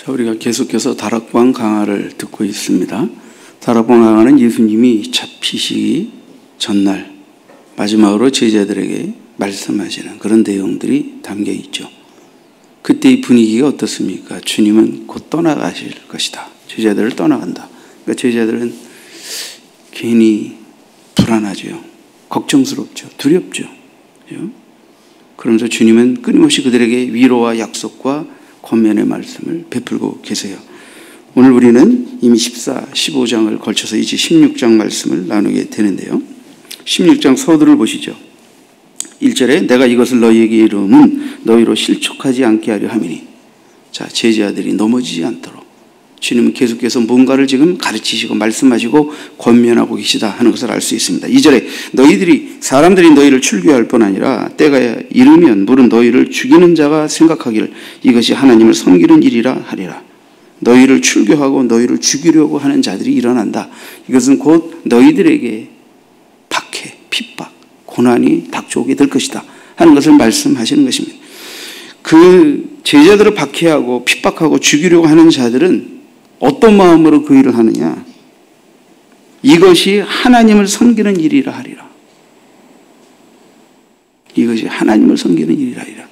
자, 우리가 계속해서 다락방 강화를 듣고 있습니다. 다락방 강화는 예수님이 잡히시기 전날 마지막으로 제자들에게 말씀하시는 그런 내용들이 담겨 있죠. 그때의 분위기가 어떻습니까? 주님은 곧 떠나가실 것이다. 제자들을 떠나간다. 그러니까 제자들은 괜히 불안하죠. 걱정스럽죠. 두렵죠. 그러면서 주님은 끊임없이 그들에게 위로와 약속과 권면의 말씀을 베풀고 계세요. 오늘 우리는 이미 14, 15장을 걸쳐서 이제 16장 말씀을 나누게 되는데요. 16장 서두를 보시죠. 1절에 내가 이것을 너희에게 이름은 너희로 실족하지 않게 하려 함이니. 자, 제자들이 넘어지지 않도록 주님은 계속해서 뭔가를 지금 가르치시고 말씀하시고 권면하고 계시다 하는 것을 알 수 있습니다. 2절에 사람들이 너희를 출교할 뿐 아니라 때가 이르면 물은 너희를 죽이는 자가 생각하기를 이것이 하나님을 섬기는 일이라 하리라. 너희를 출교하고 너희를 죽이려고 하는 자들이 일어난다. 이것은 곧 너희들에게 박해, 핍박, 고난이 닥쳐오게 될 것이다 하는 것을 말씀하시는 것입니다. 그 제자들을 박해하고 핍박하고 죽이려고 하는 자들은 어떤 마음으로 그 일을 하느냐? 이것이 하나님을 섬기는 일이라 하리라. 이것이 하나님을 섬기는 일이라 하리라.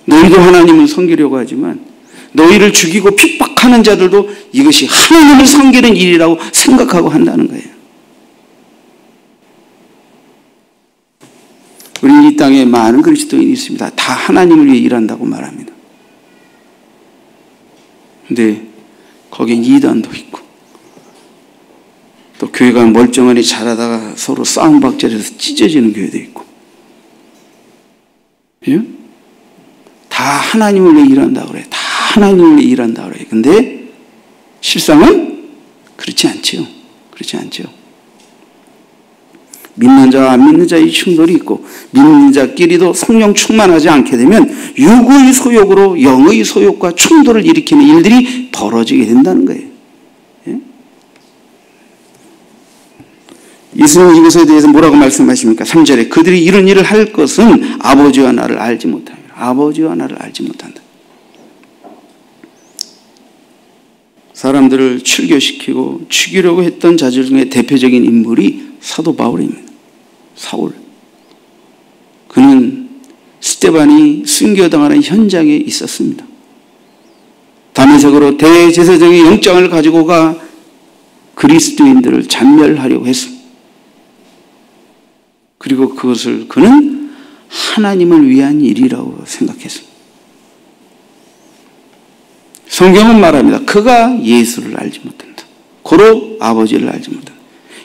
너희도 하나님을 섬기려고 하지만 너희를 죽이고 핍박하는 자들도 이것이 하나님을 섬기는 일이라고 생각하고 한다는 거예요. 우리는 이 땅에 많은 그리스도인이 있습니다. 다 하나님을 위해 일한다고 말합니다. 근데 거긴 이단도 있고 또 교회가 멀쩡하니 잘하다가 서로 싸움박질해서 찢어지는 교회도 있고, 예? 다 하나님을 위해 일한다고 그래요. 다 하나님을 위해 일한다고 그래요. 근데 실상은 그렇지 않지요. 그렇지 않죠. 믿는 자와 안 믿는 자의 충돌이 있고 믿는 자끼리도 성령 충만하지 않게 되면 육의 소욕으로 영의 소욕과 충돌을 일으키는 일들이 벌어지게 된다는 거예요. 예? 예수님은 이것에 대해서 뭐라고 말씀하십니까? 3절에 그들이 이런 일을 할 것은 아버지와 나를 알지 못합니다. 아버지와 나를 알지 못한다. 사람들을 출교시키고 죽이려고 했던 자들 중에 대표적인 인물이 사도 바울입니다. 사울. 그는 스데반이 순교당하는 현장에 있었습니다. 다메섹으로 대제사장의 영장을 가지고 가 그리스도인들을 잔멸하려고 했습니다. 그리고 그것을 그는 하나님을 위한 일이라고 생각했습니다. 성경은 말합니다. 그가 예수를 알지 못한다. 고로 아버지를 알지 못한다.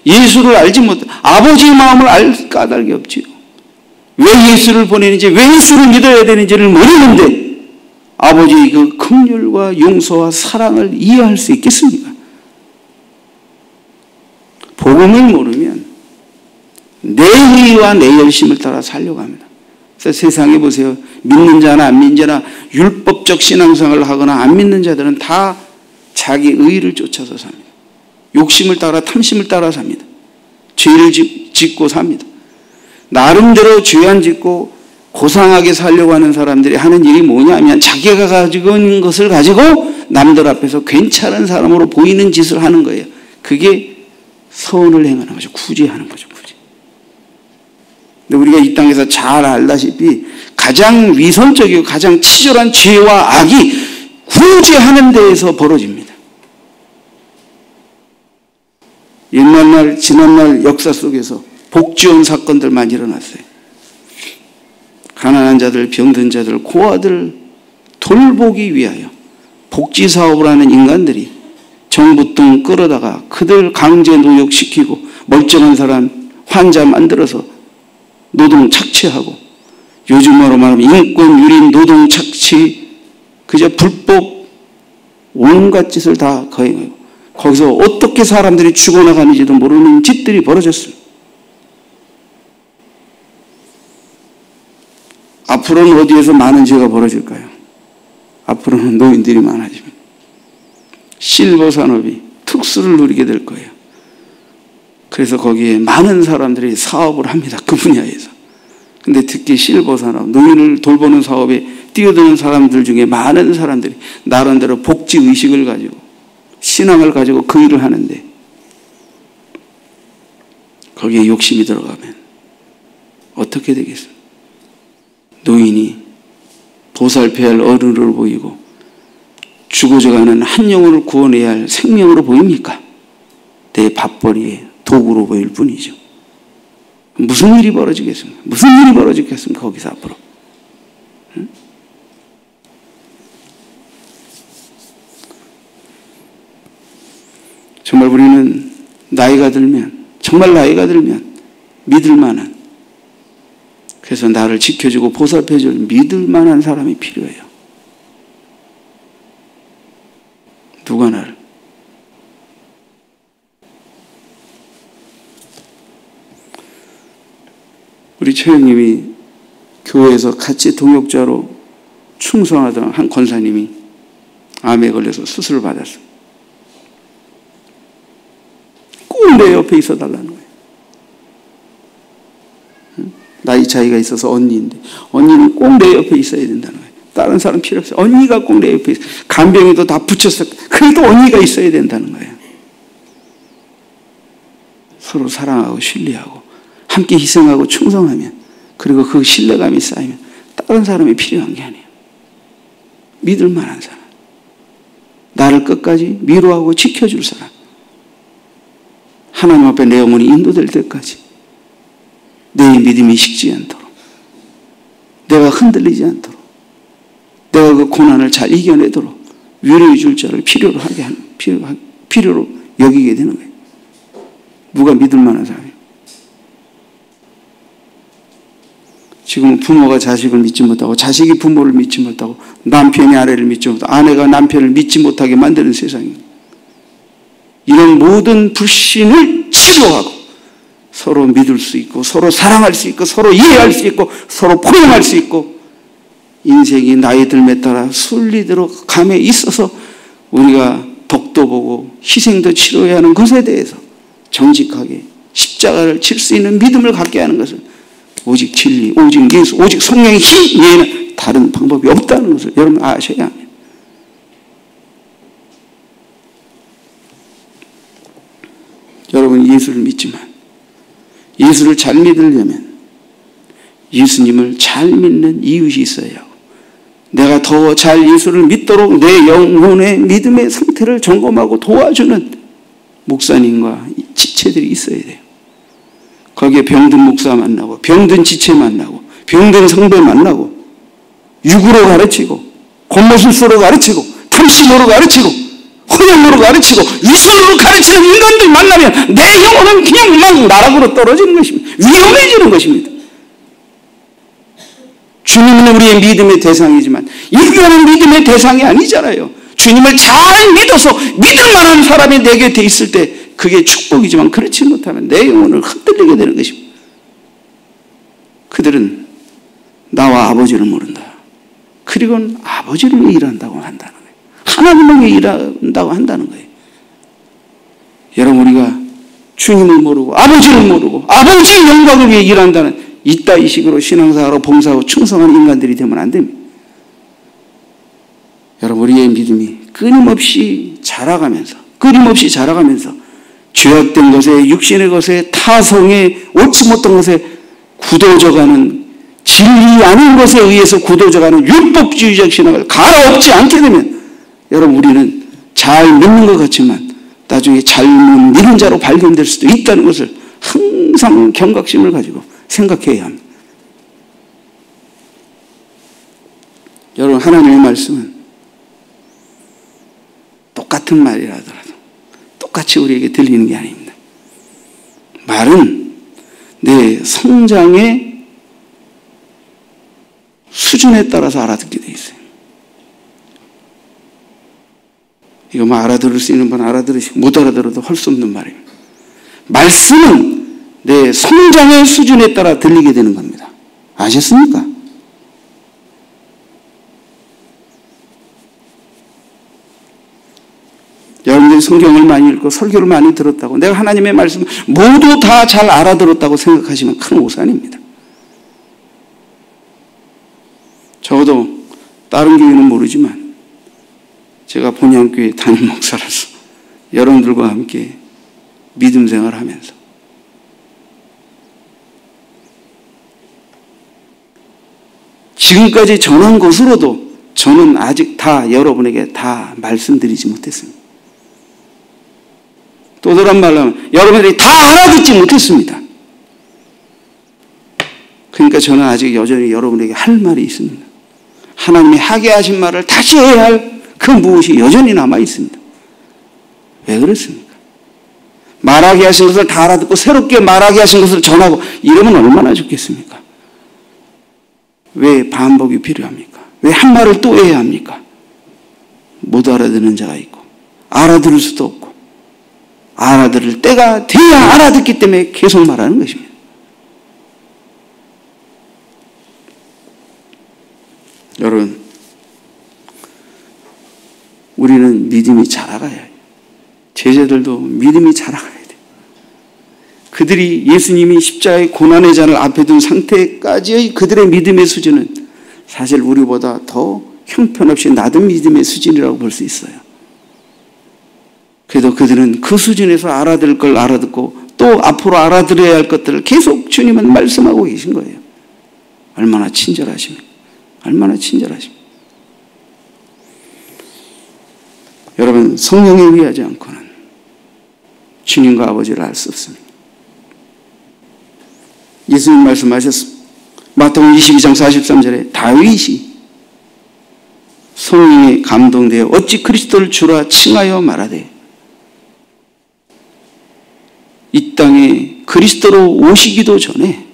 예수를 알지 못한다. 아버지의 마음을 알 까닭이 없지요. 왜 예수를 보내는지, 왜 예수를 믿어야 되는지를 모르는데 아버지의 그 긍휼과 용서와 사랑을 이해할 수 있겠습니까? 복음을 모르면 내 의와 내 열심을 따라 살려고 합니다. 그래서 세상에 보세요. 믿는 자나 안 믿는 자나 율법적 신앙생활을 하거나 안 믿는 자들은 다 자기 의를 쫓아서 삽니다. 욕심을 따라 탐심을 따라 삽니다. 죄를 짓고 삽니다. 나름대로 죄 안 짓고 고상하게 살려고 하는 사람들이 하는 일이 뭐냐면 자기가 가지고 있는 것을 가지고 남들 앞에서 괜찮은 사람으로 보이는 짓을 하는 거예요. 그게 선을 행하는 거죠. 구제하는 거죠. 구제. 근데 우리가 이 땅에서 잘 알다시피 가장 위선적이고 가장 치졸한 죄와 악이 구제하는 데에서 벌어집니다. 옛날 지난날 역사 속에서 복지원 사건들 많이 일어났어요. 가난한 자들, 병든 자들, 고아들 돌보기 위하여 복지사업을 하는 인간들이 정부 돈 끌어다가 그들 강제 노역시키고 멀쩡한 사람 환자 만들어서 노동 착취하고, 요즘으로 말하면 인권 유린 노동 착취, 그저 불법 온갖 짓을 다 거행하고 거기서 어떻게 사람들이 죽어나가는지도 모르는 짓들이 벌어졌습니다. 앞으로는 어디에서 많은 죄가 벌어질까요? 앞으로는 노인들이 많아집니다. 실버 산업이 특수를 누리게 될 거예요. 그래서 거기에 많은 사람들이 사업을 합니다. 그 분야에서. 근데 특히 실버산업, 노인을 돌보는 사업에 뛰어드는 사람들 중에 많은 사람들이 나름대로 복지의식을 가지고 신앙을 가지고 그 일을 하는데 거기에 욕심이 들어가면 어떻게 되겠습니까? 노인이 보살펴야 할 어른을 보이고 죽어져가는 한 영혼을 구원해야 할 생명으로 보입니까? 내 밥벌이의 도구로 보일 뿐이죠. 무슨 일이 벌어지겠습니까? 무슨 일이 벌어지겠습니까? 거기서 앞으로. 응? 정말 우리는 나이가 들면, 정말 나이가 들면 믿을 만한, 그래서 나를 지켜주고 보살펴줄 믿을 만한 사람이 필요해요. 누가 나를. 우리 최영님이 교회에서 같이 동역자로 충성하던 한 권사님이 암에 걸려서 수술을 받았어요. 꼭 내 옆에 있어 달라는 거예요. 나이 차이가 있어서 언니인데 언니는 꼭 내 옆에 있어야 된다는 거예요. 다른 사람 필요 없어요. 언니가 꼭 내 옆에 있어요. 간병에도 다 붙였어. 그래도 언니가 있어야 된다는 거예요. 서로 사랑하고 신뢰하고 함께 희생하고 충성하면, 그리고 그 신뢰감이 쌓이면 다른 사람이 필요한 게 아니에요. 믿을 만한 사람, 나를 끝까지 위로하고 지켜줄 사람, 하나님 앞에 내 영혼이 인도될 때까지 내 믿음이 식지 않도록, 내가 흔들리지 않도록, 내가 그 고난을 잘 이겨내도록 위로해 줄 자를 필요로 하게 하는, 필요로 여기게 되는 거예요. 누가 믿을 만한 사람이에요? 지금은 부모가 자식을 믿지 못하고, 자식이 부모를 믿지 못하고, 남편이 아내를 믿지 못하고, 아내가 남편을 믿지 못하게 만드는 세상입니다. 이런 모든 불신을 치료하고 서로 믿을 수 있고, 서로 사랑할 수 있고, 서로 이해할 수 있고, 서로 포용할 수 있고, 인생이 나이 들에 따라 순리대로 감에 있어서 우리가 덕도 보고 희생도 치러야 하는 것에 대해서 정직하게 십자가를 칠 수 있는 믿음을 갖게 하는 것은 오직 진리, 오직 예수, 오직 성령의 힘 외에는 다른 방법이 없다는 것을 여러분 아셔야 합니다. 여러분 예수를 믿지만, 예수를 잘 믿으려면 예수님을 잘 믿는 이웃이 있어야 하고, 내가 더 잘 예수를 믿도록 내 영혼의 믿음의 상태를 점검하고 도와주는 목사님과 지체들이 있어야 돼요. 거기에 병든 목사 만나고, 병든 지체 만나고, 병든 성배 만나고, 육으로 가르치고, 겉모술수로 가르치고, 탐심으로 가르치고, 허영으로 가르치고, 위선으로 가르치는 인간들 만나면 내 영혼은 그냥 막 나락으로 떨어지는 것입니다. 위험해지는 것입니다. 주님은 우리의 믿음의 대상이지만 인간은 믿음의 대상이 아니잖아요. 주님을 잘 믿어서 믿을 만한 사람이 내 곁에 있을 때 그게 축복이지만, 그렇지 못하면 내 영혼을 흔들리게 되는 것입니다. 그들은 나와 아버지를 모른다. 그리고는 아버지를 위해 일한다고 한다는 거예요. 하나님을 위해 일한다고 한다는 거예요. 여러분, 우리가 주님을 모르고 아버지를 모르고 아버지의 영광을 위해 일한다는 이따위 식으로 신앙생활하고 봉사하고 충성한 인간들이 되면 안 됩니다. 여러분, 우리의 믿음이 끊임없이 자라가면서 죄악된 것에, 육신의 것에, 타성에, 옳지 못한 것에 굳어져가는, 진리 아닌 것에 의해서 굳어져가는 율법주의적 신앙을 갈아엎지 않게 되면, 여러분, 우리는 잘 믿는 것 같지만 나중에 잘못 믿는 자로 발견될 수도 있다는 것을 항상 경각심을 가지고 생각해야 합니다. 여러분, 하나님의 말씀은 똑같은 말이라 하더라도 똑같이 우리에게 들리는 게 아닙니다. 말은 내 성장의 수준에 따라서 알아듣게 돼 있어요. 이거 뭐 알아들을 수 있는 분 알아들으시고, 못 알아들어도 할 수 없는 말입니다. 말씀은 내 성장의 수준에 따라 들리게 되는 겁니다. 아셨습니까? 여러분들이 성경을 많이 읽고 설교를 많이 들었다고, 내가 하나님의 말씀 모두 다 잘 알아들었다고 생각하시면 큰 오산입니다. 적어도 다른 교회는 모르지만 제가 본향교회 담임 목사라서 여러분들과 함께 믿음 생활하면서 지금까지 전한 것으로도 저는 아직 다 여러분에게 다 말씀드리지 못했습니다. 또 다른 말로 하면 여러분들이 다 알아듣지 못했습니다. 그러니까 저는 아직 여전히 여러분에게 할 말이 있습니다. 하나님이 하게 하신 말을 다시 해야 할 그 무엇이 여전히 남아 있습니다. 왜 그렇습니까? 말하게 하신 것을 다 알아듣고 새롭게 말하게 하신 것을 전하고 이러면 얼마나 좋겠습니까? 왜 반복이 필요합니까? 왜 한 말을 또 해야 합니까? 못 알아듣는 자가 있고 알아들을 수도 없고 알아들을 때가 돼야 알아듣기 때문에 계속 말하는 것입니다. 여러분, 우리는 믿음이 자라가야 해요. 제자들도 믿음이 자라가야 돼요. 그들이 예수님이 십자가의 고난의 잔을 앞에 둔 상태까지의 그들의 믿음의 수준은 사실 우리보다 더 형편없이 낮은 믿음의 수준이라고 볼 수 있어요. 그래도 그들은 그 수준에서 알아들 걸 알아듣고 또 앞으로 알아들어야 할 것들을 계속 주님은 말씀하고 계신 거예요. 얼마나 친절하십니까? 얼마나 친절하십니까? 여러분, 성령에 의하지 않고는 주님과 아버지를 알 수 없습니다. 예수님 말씀하셨습니다. 마태복음 22장 43절에 다윗이 성령에 감동되어 어찌 그리스도를 주라 칭하여 말하되 이 땅에 그리스도로 오시기도 전에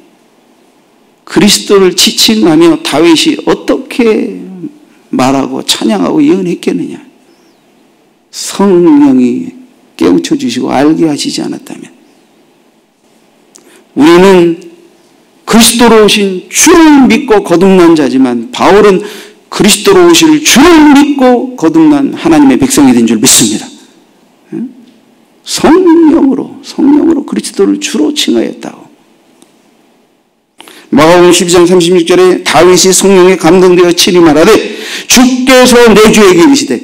그리스도를 지칭하며 다윗이 어떻게 말하고 찬양하고 예언했겠느냐. 성령이 깨우쳐 주시고 알게 하시지 않았다면 우리는 그리스도로 오신 주를 믿고 거듭난 자지만 바울은 그리스도로 오실 주를 믿고 거듭난 하나님의 백성이 된 줄 믿습니다. 성령으로 그리스도를 주로 칭하였다고. 마가복음 12장 36절에 다윗이 성령에 감동되어 친히 말하되 주께서 내 주에게 이르시되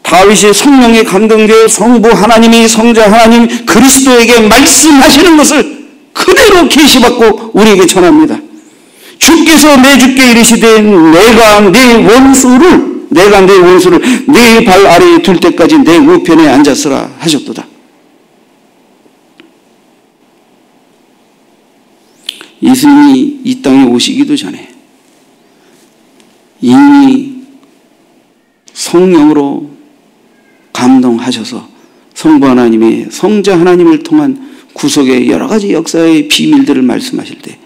다윗이 성령에 감동되어 성부 하나님이 성자 하나님 그리스도에게 말씀하시는 것을 그대로 계시받고 우리에게 전합니다. 주께서 내 주께 이르시되 내가 내 원수를 내 발 아래에 둘 때까지 내 우편에 앉았으라 하셨도다. 예수님이 이 땅에 오시기도 전에 이미 성령으로 감동하셔서 성부 하나님의 성자 하나님을 통한 구속의 여러 가지 역사의 비밀들을 말씀하실 때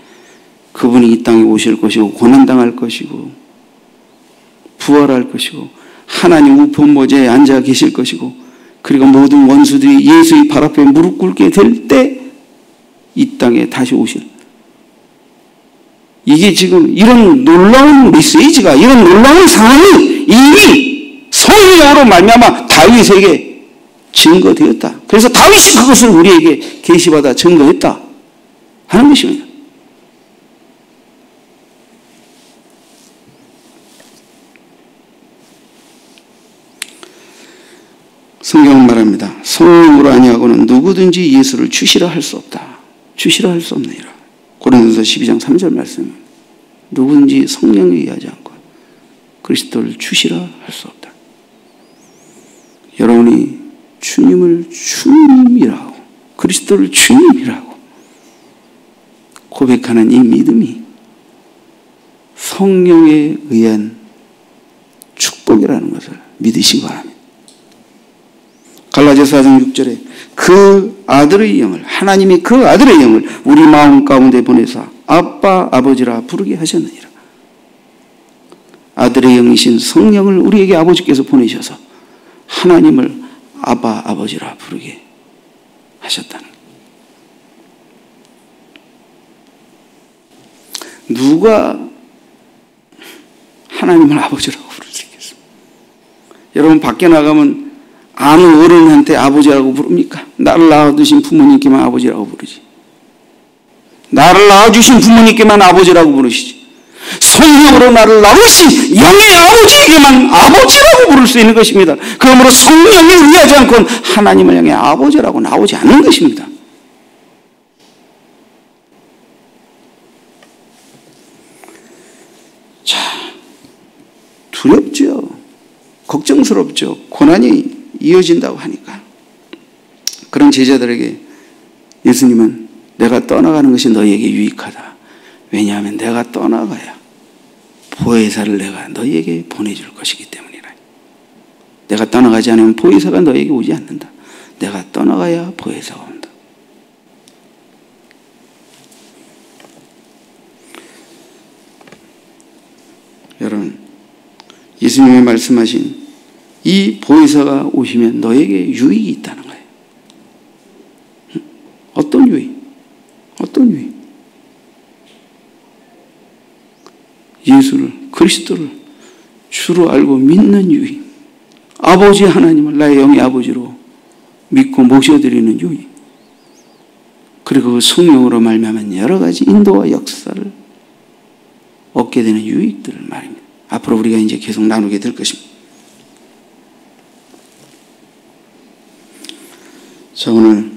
그분이 이 땅에 오실 것이고 고난당할 것이고 부활할 것이고 하나님 우편모자에 앉아 계실 것이고 그리고 모든 원수들이 예수의 발 앞에 무릎 꿇게 될 때 이 땅에 다시 오실 이게 지금 이런 놀라운 메시지가 이런 놀라운 상황이 이미 성령으로 말미암아 다윗에게 증거되었다. 그래서 다윗이 그것을 우리에게 계시받아 증거했다 하는 것입니다. 성경은 말합니다. 성령으로 아니하고는 누구든지 예수를 주시라 할 수 없다. 주시라 할 수 없느니라. 고린도서 12장 3절 말씀. 누구든지 성령에 의하지 않고 그리스도를 주시라 할 수 없다. 여러분이 주님을 주님이라고 그리스도를 주님이라고 고백하는 이 믿음이 성령에 의한 축복이라는 것을 믿으시기 바랍니다. 갈라디아서 4장 6절에 그 아들의 영을 하나님이 그 아들의 영을 우리 마음 가운데 보내사 아빠 아버지라 부르게 하셨느니라. 아들의 영이신 성령을 우리에게 아버지께서 보내셔서 하나님을 아빠 아버지라 부르게 하셨다는 거예요. 누가 하나님을 아버지라고 부를 수 있겠습니까? 여러분 밖에 나가면 아는 어른한테 아버지라고 부릅니까? 나를 낳아두신 부모님께만 아버지라고 부르지. 나를 낳아주신 부모님께만 아버지라고 부르시지. 성령으로 나를 낳으신 영의 아버지에게만 아버지라고 부를 수 있는 것입니다. 그러므로 성령에 의하지 않고는 하나님을 향해 아버지라고 나오지 않는 것입니다. 자, 두렵죠. 걱정스럽죠. 고난이 이어진다고 하니까. 그런 제자들에게 예수님은 내가 떠나가는 것이 너희에게 유익하다. 왜냐하면 내가 떠나가야 보혜사를 내가 너희에게 보내줄 것이기 때문이라. 내가 떠나가지 않으면 보혜사가 너희에게 오지 않는다. 내가 떠나가야 보혜사가 온다. 여러분, 예수님이 말씀하신 이 보혜사가 오시면 너에게 유익이 있다는 거예요. 어떤 유익? 어떤 유익? 예수를, 그리스도를 주로 알고 믿는 유익. 아버지 하나님을 나의 영의 아버지로 믿고 모셔드리는 유익. 그리고 그 성령으로 말미암은 여러 가지 인도와 역사를 얻게 되는 유익들을 말입니다. 앞으로 우리가 이제 계속 나누게 될 것입니다. 자, 오늘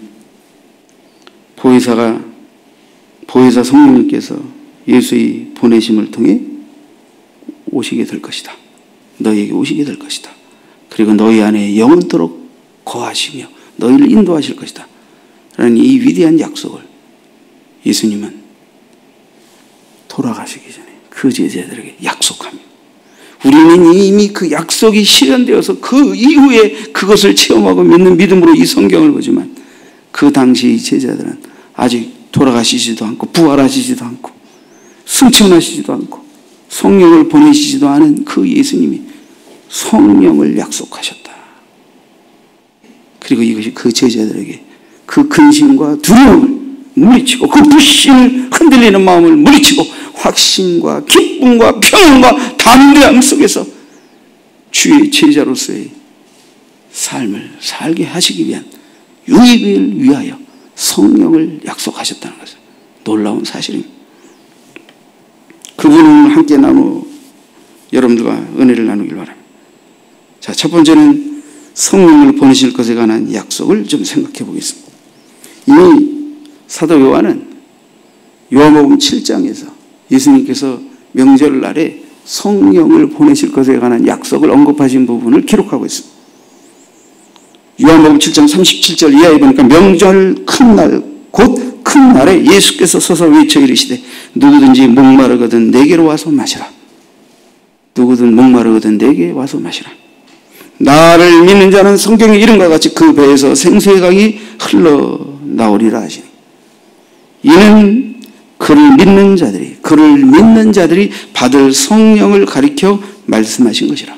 보혜사 성령님께서 예수의 보내심을 통해 오시게 될 것이다. 너희에게 오시게 될 것이다. 그리고 너희 안에 영원토록 거하시며 너희를 인도하실 것이다. 라는 이 위대한 약속을 예수님은 돌아가시기 전에 그 제자들에게 약속합니다. 우리는 이미 그 약속이 실현되어서 그 이후에 그것을 체험하고 믿는 믿음으로 이 성경을 보지만 그 당시 제자들은 아직 돌아가시지도 않고 부활하시지도 않고 승천하시지도 않고 성령을 보내시지도 않은 그 예수님이 성령을 약속하셨다. 그리고 이것이 그 제자들에게 그 근심과 두려움을 물리치고 그 불신을 흔들리는 마음을 물리치고 확신과 기쁨과 평안과 담대함 속에서 주의 제자로서의 삶을 살게 하시기 위한 유익을 위하여 성령을 약속하셨다는 것은 놀라운 사실입니다. 그분을 함께 여러분들과 은혜를 나누길 바랍니다. 자, 첫 번째는 성령을 보내실 것에 관한 약속을 좀 생각해 보겠습니다. 이미 사도 요한은 요한복음 7장에서 예수님께서 명절날에 성령을 보내실 것에 관한 약속을 언급하신 부분을 기록하고 있습니다. 요한복음 7장 37절 이하에 보니까 명절 큰 날, 곧 큰 날에 예수께서 서서 외쳐 이르시되 누구든지 목마르거든 내게로 와서 마시라. 누구든 목마르거든 내게 와서 마시라. 나를 믿는 자는 성경의 이름과 같이 그 배에서 생수의 강이 흘러나오리라 하시니 이는 그를 믿는 자들이 받을 성령을 가리켜 말씀하신 것이라.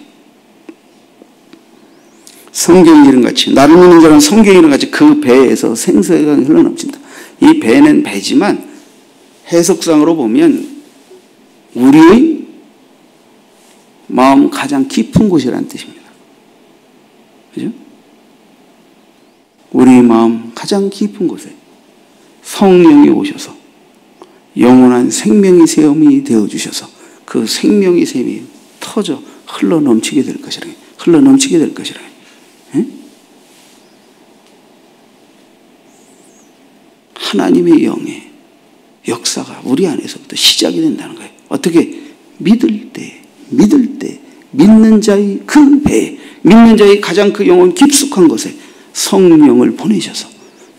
성경의 이름같이 나를 믿는 자는 성경의 이름같이 그 배에서 생수의 강이 흘러넘친다. 이 배는 배지만 해석상으로 보면 우리의 마음 가장 깊은 곳이라는 뜻입니다. 그죠? 우리의 마음 가장 깊은 곳에 성령이 오셔서 영원한 생명의 샘이 되어주셔서 그 생명의 샘이 터져 흘러넘치게 될 것이라. 흘러넘치게 될 것이라. 예? 하나님의 영의 역사가 우리 안에서부터 시작이 된다는 거예요. 어떻게? 믿을 때 믿는 자의 그 배에 믿는 자의 가장 그 영혼 깊숙한 곳에 성령을 보내셔서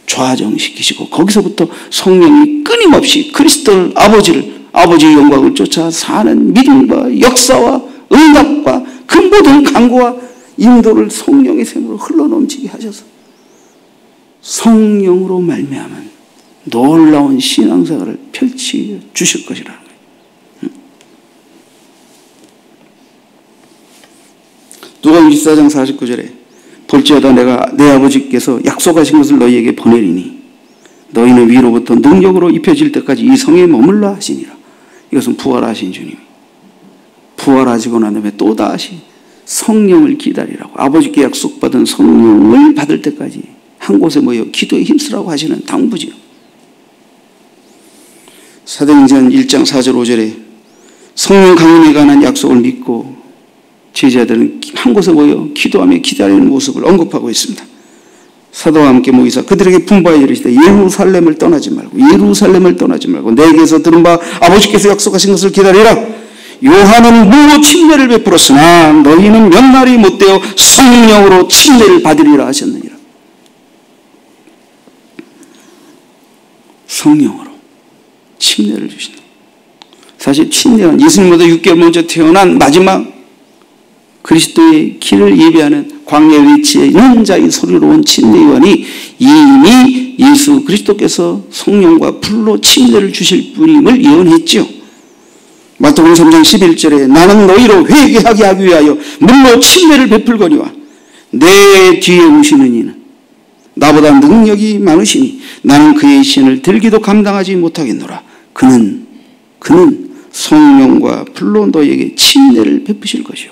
좌정시키시고 거기서부터 성령이 끊임없이 그리스도를 아버지의 영광을 쫓아 사는 믿음과 역사와 응답과 그 모든 간구와 인도를 성령의 샘으로 흘러넘치게 하셔서 성령으로 말미암은 놀라운 신앙생활을 펼쳐 주실 것이라는 거예요. 누가복음 24장 49절에 볼지어다 내가 내 아버지께서 약속하신 것을 너희에게 보내리니 너희는 위로부터 능력으로 입혀질 때까지 이 성에 머물라 하시니라. 이것은 부활하신 주님이 부활하시고 난 다음에 또다시 성령을 기다리라고 아버지께 약속받은 성령을 받을 때까지 한 곳에 모여 기도에 힘쓰라고 하시는 당부지요. 사도행전 1장 4절 5절에 성령 강림에 관한 약속을 믿고 제자들은 한 곳에 모여 기도하며 기다리는 모습을 언급하고 있습니다. 사도와 함께 모이사 그들에게 분부하여 이르시되 예루살렘을 떠나지 말고 내게서 들은 바 아버지께서 약속하신 것을 기다리라. 요한은 물로 침례를 베풀었으나 너희는 몇 날이 못되어 성령으로 침례를 받으리라 하셨느니라. 성령으로 침례를 주신다. 사실 침례는 예수님보다 6개월 먼저 태어난 마지막 그리스도의 길을 예비하는 광야의 위치에 있는 자의 소리로 온 침례요한이 이미 예수 그리스도께서 성령과 불로 침례를 주실 분임을 예언했지요. 마태복음 3장 11절에 나는 너희로 회개하게 하기 위하여 물로 침례를 베풀거니와 내 뒤에 오시는 이는 나보다 능력이 많으시니 나는 그의 신을 들기도 감당하지 못하겠노라. 그는 성령과 불로 너희에게 침례를 베푸실 것이요.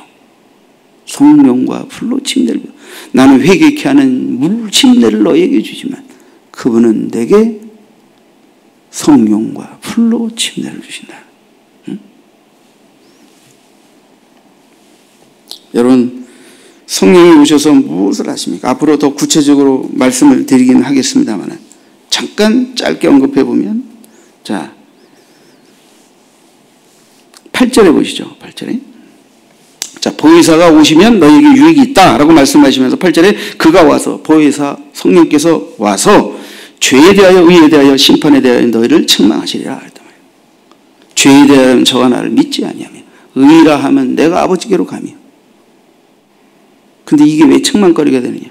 성령과 불로 침례를 나는 회개케 하는 물 침례를 너희에게 주지만 그분은 내게 성령과 불로 침례를 주신다. 응? 여러분 성령이 오셔서 무엇을 하십니까? 앞으로 더 구체적으로 말씀을 드리긴 하겠습니다만 잠깐 짧게 언급해 보면 자 8절에 보시죠. 8절에 자, 보혜사가 오시면 너희에게 유익이 있다라고 말씀하시면서 8절에 그가 와서 보혜사 성령께서 와서 죄에 대하여 의에 대하여 심판에 대하여 너희를 책망하시리라 했단 말이에요. 죄에 대하여 저가 나를 믿지 아니하며 의라 하면 내가 아버지께로 가며 근데 이게 왜 책망거리가 되느냐?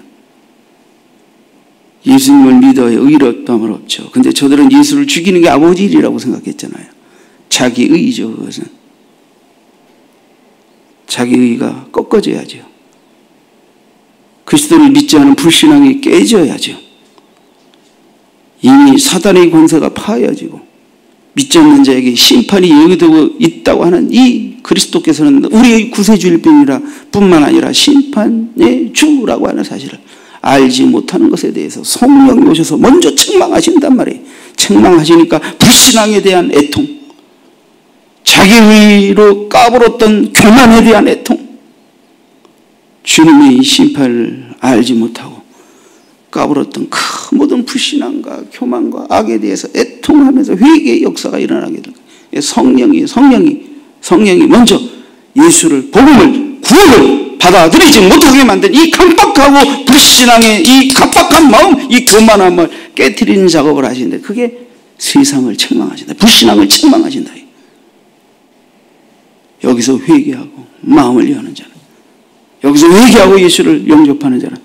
예수님을 믿어야 의롭다함은 없죠. 근데 저들은 예수를 죽이는 게 아버지 일이라고 생각했잖아요. 자기 의죠. 그것은. 자기 의가 꺾어져야죠. 그리스도를 믿지 않은 불신앙이 깨져야죠. 이미 사단의 권세가 파여지고 믿지 않는 자에게 심판이 예고되고 있다고 하는 이 그리스도께서는 우리의 구세주일 뿐만 아니라 심판의 주라고 하는 사실을 알지 못하는 것에 대해서 성령이 오셔서 먼저 책망하신단 말이에요. 책망하시니까 불신앙에 대한 애통, 자기 의로 까불었던 교만에 대한 애통, 주님의 심판을 알지 못하고 까불었던 그 모든 불신앙과 교만과 악에 대해서 애통하면서 회개의 역사가 일어나게 될 거예요. 성령이 먼저 예수를, 복음을, 구원을 받아들이지 못하게 만든 이 강박하고 불신앙의 이 강박한 마음, 이 교만함을 깨트리는 작업을 하시는데 그게 세상을 책망하신다. 불신앙을 책망하신다. 여기서 회개하고 마음을 여는 자는, 여기서 회개하고 예수를 영접하는 자는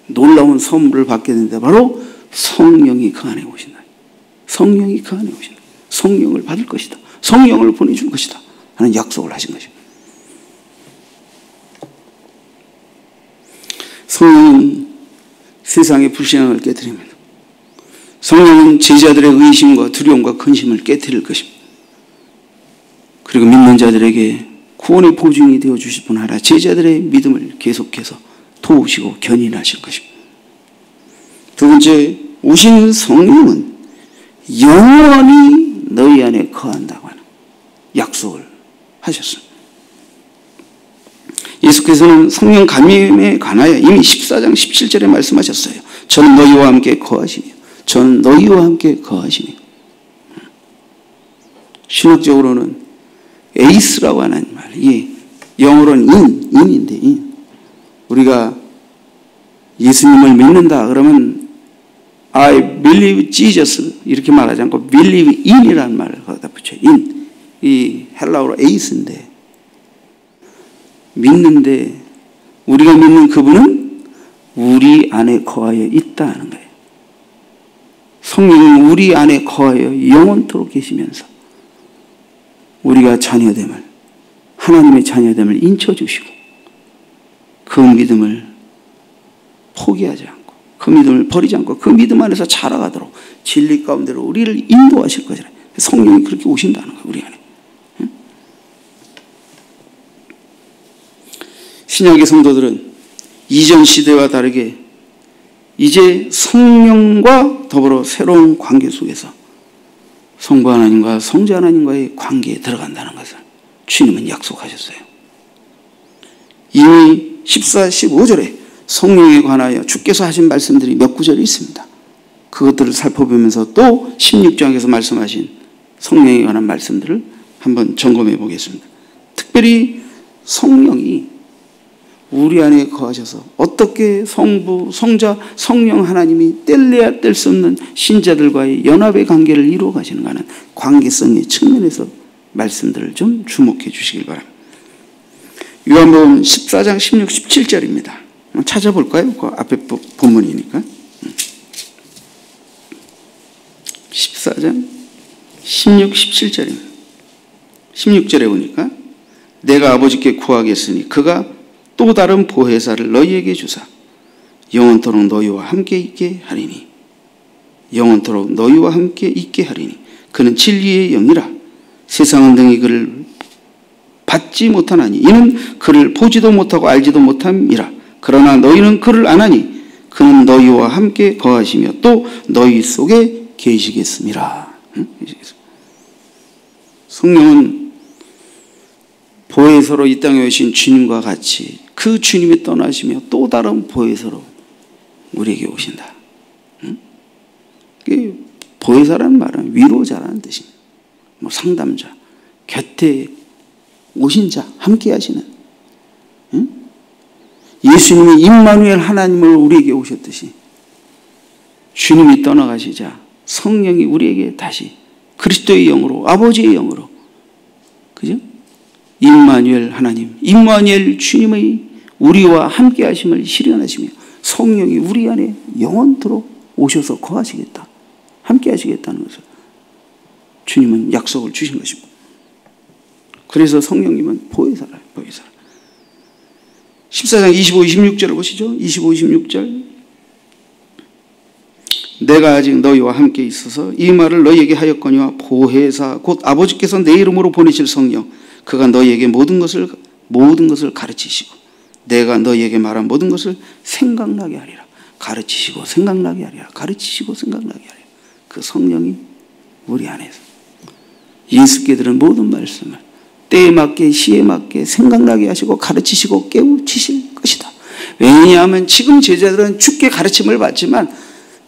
놀라운 선물을 받게 되는데 바로 성령이 그 안에 오신다. 성령이 그 안에 오신다. 성령을 받을 것이다. 성령을 보내줄 것이다 하는 약속을 하신 것입니다. 성령은 세상의 불신앙을 깨트립니다. 성령은 제자들의 의심과 두려움과 근심을 깨트릴 것입니다. 그리고 믿는 자들에게 구원의 보증이 되어주실 뿐 아니라 제자들의 믿음을 계속해서 도우시고 견인하실 것입니다. 두 번째, 오신 성령은 영원히 너희 안에 거한다고 하는 약속을 하셨습니다. 예수께서는 성령 감임에 관하여 이미 14장 17절에 말씀하셨어요. 저는 너희와 함께 거하시며 저는 너희와 함께 거하시며. 신학적으로는 에이스라고 하는 말, 이게 영어로는 인인데 인. 우리가 예수님을 믿는다 그러면 I believe Jesus 이렇게 말하지 않고 believe in이라는 말을 거기다 붙여요. in. 이 헬라어로 에이스인데 믿는데 우리가 믿는 그분은 우리 안에 거하여 있다는 거예요. 성령은 우리 안에 거하여 영원토록 계시면서 우리가 자녀됨을, 하나님의 자녀됨을 인쳐주시고 그 믿음을 포기하지 않고 그 믿음을 버리지 않고 그 믿음 안에서 자라가도록 진리 가운데로 우리를 인도하실 것이라. 성령이 그렇게 오신다는 거예요. 우리 안에. 신약의 성도들은 이전 시대와 다르게 이제 성령과 더불어 새로운 관계 속에서 성부 하나님과 성자 하나님과의 관계에 들어간다는 것을 주님은 약속하셨어요. 이미 14, 15절에 성령에 관하여 주께서 하신 말씀들이 몇 구절이 있습니다. 그것들을 살펴보면서 또 16장에서 말씀하신 성령에 관한 말씀들을 한번 점검해 보겠습니다. 특별히 성령이 우리 안에 거하셔서 어떻게 성부, 성자, 성령 하나님이 뗄래야 뗄 수 없는 신자들과의 연합의 관계를 이루어 가시는가 하는 관계성의 측면에서 말씀들을 좀 주목해 주시길 바랍니다. 요한복음 14장 16, 17절입니다. 찾아볼까요? 그 앞에 본문이니까. 14장 16, 17절입니다. 16절에 보니까 내가 아버지께 구하겠으니 그가 또 다른 보혜사를 너희에게 주사 영원토록 너희와 함께 있게 하리니 영원토록 너희와 함께 있게 하리니 그는 진리의 영이라 세상은 능히 그를 받지 못하나니 이는 그를 보지도 못하고 알지도 못함이라 그러나 너희는 그를 아나니 그는 너희와 함께 거하시며 또 너희 속에 계시겠음이라. 성령은 보혜사로 이 땅에 오신 주님과 같이 그 주님이 떠나시며 또 다른 보혜사로 우리에게 오신다. 보혜사라는 말은 위로자라는 뜻입니다. 상담자, 곁에 오신 자, 함께 하시는. 예수님이 임마누엘 하나님을 우리에게 오셨듯이 주님이 떠나가시자 성령이 우리에게 다시 그리스도의 영으로, 아버지의 영으로, 그죠? 임마누엘 하나님, 임마누엘 주님의 우리와 함께 하심을 실현하시며 성령이 우리 안에 영원토록 오셔서 거하시겠다, 함께 하시겠다는 것을 주님은 약속을 주신 것입니다. 그래서 성령님은 보혜사라, 보혜사. 14장 25, 26절을 보시죠. 25, 26절. 내가 아직 너희와 함께 있어서 이 말을 너희에게 하였거니와 보혜사 곧 아버지께서 내 이름으로 보내실 성령 그가 너희에게 모든 것을 가르치시고 내가 너희에게 말한 모든 것을 생각나게 하리라. 가르치시고 생각나게 하리라. 가르치시고 생각나게 하리라. 그 성령이 우리 안에서 예수께 들은 모든 말씀을 때에 맞게 시에 맞게 생각나게 하시고 가르치시고 깨우치실 것이다. 왜냐하면 지금 제자들은 주께 가르침을 받지만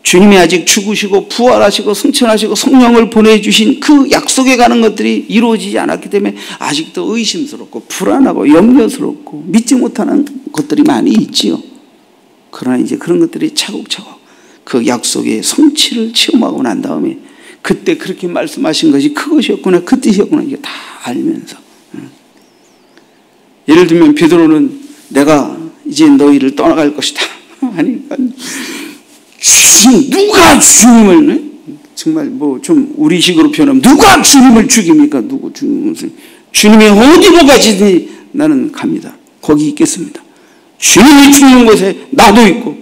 주님이 아직 죽으시고 부활하시고 승천하시고 성령을 보내주신 그 약속에 가는 것들이 이루어지지 않았기 때문에 아직도 의심스럽고 불안하고 염려스럽고 믿지 못하는 것들이 많이 있지요. 그러나 이제 그런 것들이 차곡차곡 그 약속의 성취를 체험하고 난 다음에 그때 그렇게 말씀하신 것이 그것이었구나, 그 뜻이었구나, 이게 다 알면서. 예를 들면 베드로는 내가 이제 너희를 떠나갈 것이다 하니까 누가 주님을, 정말 좀 우리식으로 표현하면 누가 주님을 죽입니까? 누구 주님이 어디로 가시든지 나는 갑니다. 거기 있겠습니다. 주님이 죽는 곳에 나도 있고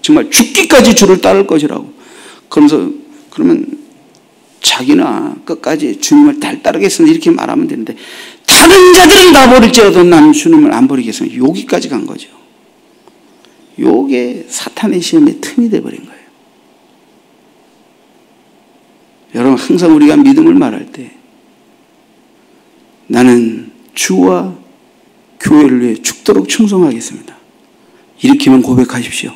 정말 죽기까지 주를 따를 것이라고. 그러면 자기나 끝까지 주님을 따르겠습니다 이렇게 말하면 되는데 다른 자들은 다 버릴지라도 나는 주님을 안 버리겠습니다. 여기까지 간 거죠. 요게 사탄의 시험의 틈이 돼버린 거예요. 여러분 항상 우리가 믿음을 말할 때 나는 주와 교회를 위해 죽도록 충성하겠습니다. 이렇게만 고백하십시오.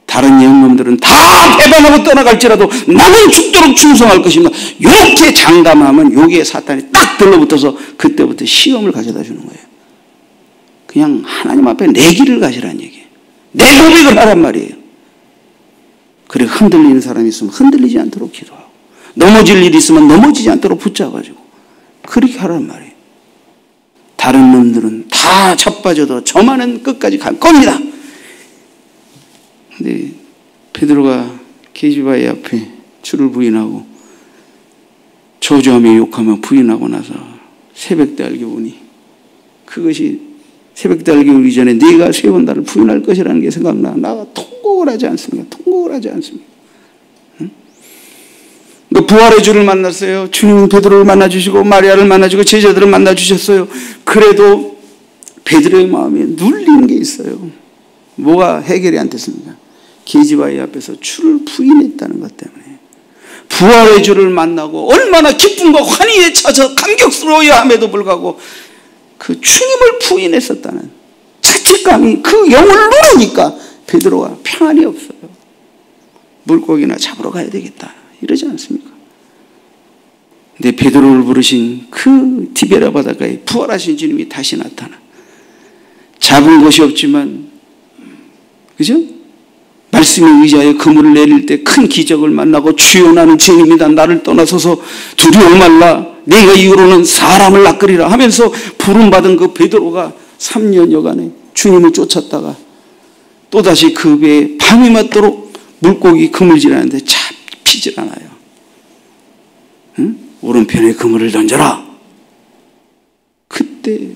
다른 영놈들은 다 배반하고 떠나갈지라도 나는 죽도록 충성할 것입니다. 이렇게 장담하면 여기에 사탄이 딱 들러붙어서 그때부터 시험을 가져다 주는 거예요. 그냥 하나님 앞에 내 길을 가시라는 얘기예요. 내 고백을 하란 말이에요. 그래 흔들리는 사람이 있으면 흔들리지 않도록 기도하고 넘어질 일이 있으면 넘어지지 않도록 붙잡아주고 그렇게 하란 말이에요. 다른 놈들은 다 자빠져도 저만은 끝까지 갈 겁니다. 근데 베드로가 계시바의 앞에 주를 부인하고 저주하며 욕하며 부인하고 나서 새벽때 알고 보니 그것이 새벽때 알게 오기 전에 네가 세 번 나를 부인할 것이라는 게 생각나. 나가 통곡을 하지 않습니까? 통곡을 하지 않습니까? 응? 부활의 주를 만났어요. 주님은 베드로를 만나주시고 마리아를 만나주고 제자들을 만나주셨어요. 그래도 베드로의 마음에 눌리는 게 있어요. 뭐가 해결이 안 됐습니까? 계집아이 앞에서 주를 부인했다는 것 때문에. 부활의 주를 만나고 얼마나 기쁨과 환희에 차서 감격스러워야 함에도 불구하고 그 주님을 부인했었다는 자책감이 그 영을 누르니까 베드로가 평안이 없어요. 물고기나 잡으러 가야 되겠다 이러지 않습니까? 근데 베드로를 부르신 그 디베라 바닷가에 부활하신 주님이 다시 나타나 잡은 것이 없지만 그죠? 말씀에 의지하여 그물을 내릴 때 큰 기적을 만나고 주여 나는 죄인입니다. 나를 떠나서서 두려워 말라. 내가 이후로는 사람을 낚으리라 하면서 부름받은 그 베드로가 3년여간에 주님을 쫓았다가 또다시 그 배에 밤이 맞도록 물고기 그물질하는데 잡히질 않아요. 응? 오른편에 그물을 던져라. 그때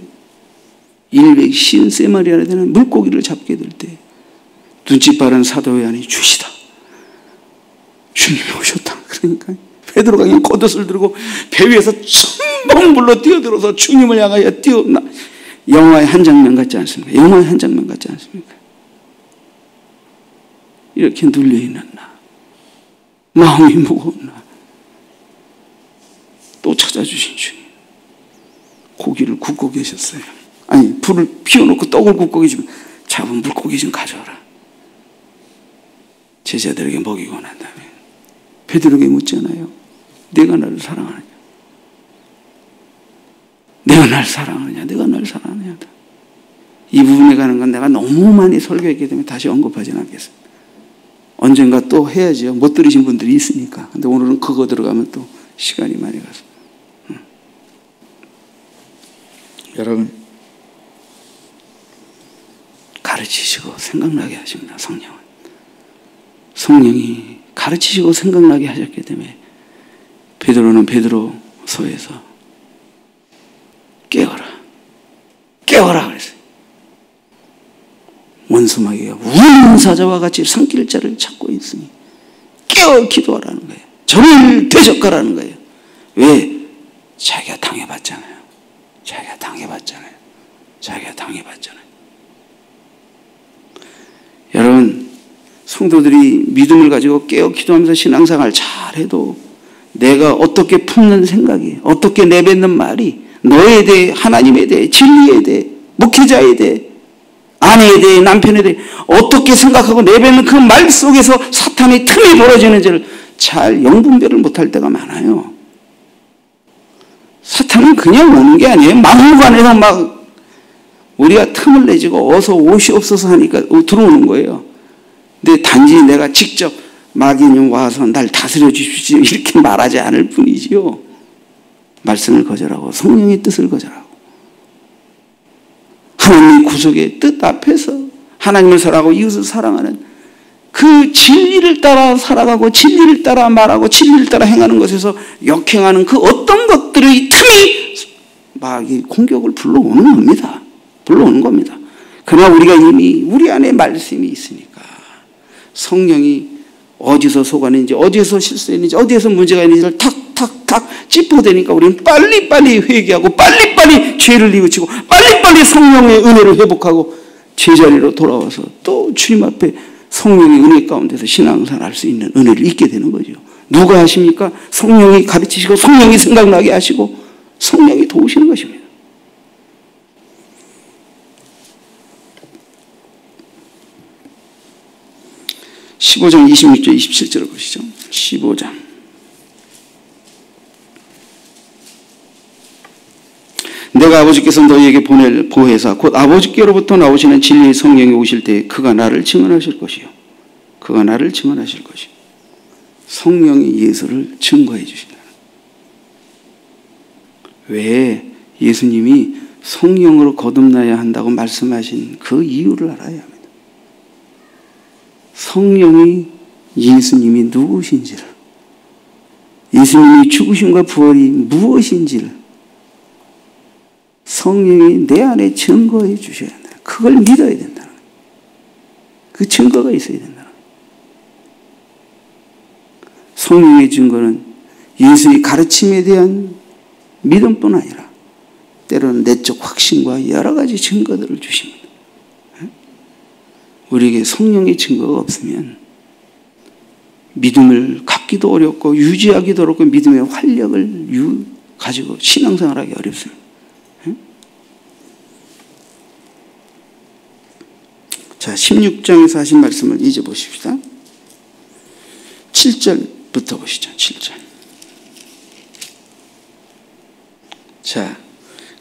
153마리나 되는 물고기를 잡게 될 때 눈치 빠른 사도 요한이 주시다. 주님이 오셨다. 그러니까 베드로가 그냥 겉옷을 들고 배 위에서 천방불로 뛰어들어서 주님을 향하여 뛰어나. 영화의 한 장면 같지 않습니까? 영화의 한 장면 같지 않습니까? 이렇게 눌려있는 나, 마음이 무거운 나, 또 찾아주신 주님. 고기를 굽고 계셨어요. 아니, 불을 피워놓고 떡을 굽고 계시면 잡은 물고기 좀 가져와라. 제자들에게 먹이고 난 다음에 베드로에게 묻잖아요. 내가 나를 사랑하느냐? 내가 날 사랑하느냐? 내가 날 사랑하느냐? 이 부분에 가는 건 내가 너무 많이 설교했기 때문에 다시 언급하지는 않겠습니다. 언젠가 또 해야죠. 못 들으신 분들이 있으니까. 근데 오늘은 그거 들어가면 또 시간이 많이 가서. 여러분, 가르치시고 생각나게 하십니다. 성령은. 성령이 가르치시고 생각나게 하셨기 때문에 베드로는 베드로서에서 깨어라. 깨어라 그랬어요. 원수마귀가 우는 사자와 같이 산길 자를 찾고 있으니 깨어 기도하라는 거예요. 저를 대적하라는 거예요. 왜? 자기가 당해봤잖아요. 자기가 당해봤잖아요. 자기가 당해봤잖아요. 여러분, 성도들이 믿음을 가지고 깨어 기도하면서 신앙생활 잘해도 내가 어떻게 품는 생각이, 어떻게 내뱉는 말이 너에 대해, 하나님에 대해, 진리에 대해, 목회자에 대해, 아내에 대해, 남편에 대해 어떻게 생각하고 내뱉는 그 말 속에서 사탄의 틈이 벌어지는지를 잘 영분별을 못할 때가 많아요. 사탄은 그냥 오는 게 아니에요. 막무가내로 막 우리가 틈을 내지고 어서 오시옵소서 하니까 들어오는 거예요. 근데 단지 내가 직접 마귀님 와서 날 다스려 주십시오 이렇게 말하지 않을 뿐이지요. 말씀을 거절하고 성령의 뜻을 거절하고 하나님의 구속의 뜻 앞에서 하나님을 사랑하고 이웃을 사랑하는 그 진리를 따라 살아가고 진리를 따라 말하고 진리를 따라 행하는 것에서 역행하는 그 어떤 것들의 틈이 마귀의 공격을 불러오는 겁니다. 불러오는 겁니다. 그러나 우리가 이미 우리 안에 말씀이 있으니까 성령이 어디서 속았는지 어디서 실수했는지 어디에서 문제가 있는지를 탁탁탁 짚어대니까 우리는 빨리빨리 회개하고 빨리빨리 죄를 뉘우치고 빨리빨리 성령의 은혜를 회복하고 제자리로 돌아와서 또 주님 앞에 성령의 은혜 가운데서 신앙생활 할 수 있는 은혜를 잊게 되는 거죠. 누가 하십니까? 성령이 가르치시고 성령이 생각나게 하시고 성령이 도우시는 것입니다. (15장) 26절 27절을 보시죠. 15장. 내가 아버지께서 너희에게 보낼 보혜사 곧 아버지께로부터 나오시는 진리의 성령이 오실 때 그가 나를 증언하실 것이요. 그가 나를 증언하실 것이요. 성령이 예수를 증거해 주신다. 왜 예수님이 성령으로 거듭나야 한다고 말씀하신 그 이유를 알아야 합니다. 성령이 예수님이 누구신지를, 예수님이 죽으심과 부활이 무엇인지를 성령이 내 안에 증거해 주셔야 한다. 그걸 믿어야 된다. 그 증거가 있어야 된다. 성령의 증거는 예수의 가르침에 대한 믿음뿐 아니라 때로는 내적 확신과 여러 가지 증거들을 주십니다. 우리에게 성령의 증거가 없으면 믿음을 갖기도 어렵고 유지하기도 어렵고 믿음의 활력을 가지고 신앙생활하기 어렵습니다. 자, 16장에서 하신 말씀을 이제 보십시다. 7절부터 보시죠. 7절. 자,